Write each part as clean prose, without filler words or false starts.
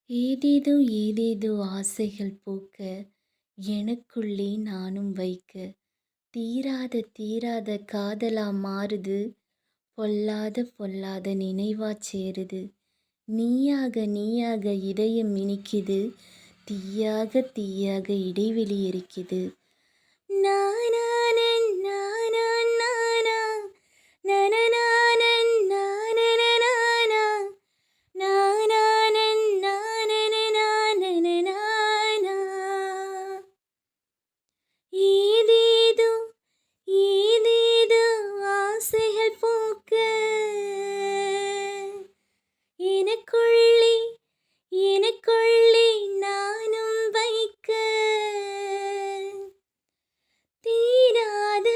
ஏதேதோ ஏதேதோ ஆசைகள் பூக்க எனக்குள்ளே நானும் வைக்க தீராத தீராத காதலா மாறுது. பொல்லாத பொல்லாத நினைவாச் சேருது. நீயாக நீயாக இதயம் இனிக்குது. தீயாக தீயாக இடைவெளி எரிக்குது. நானானன் நானான் நானா நனநானன் நானனனானா நானானன் நானனனானனனானா. ஏதேதோ ஏதேதோ ஆசைகள் பூக்க எனக்குள்ளே எனக்குள்ளே நானும் வைக்க தீராத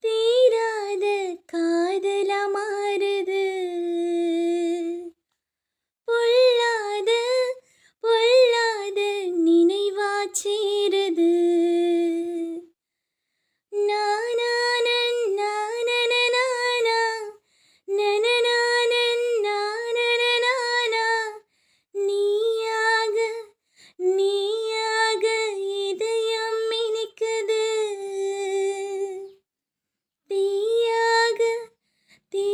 தீராத காதலா மாறுது. பொல்லாத பொல்லாத நினைவாச் சேருது. நானானன் நானனனானா நனநானன் நானனனானா நீயாக நீயாக இதயம் இனிக்குது. தீயாக தீ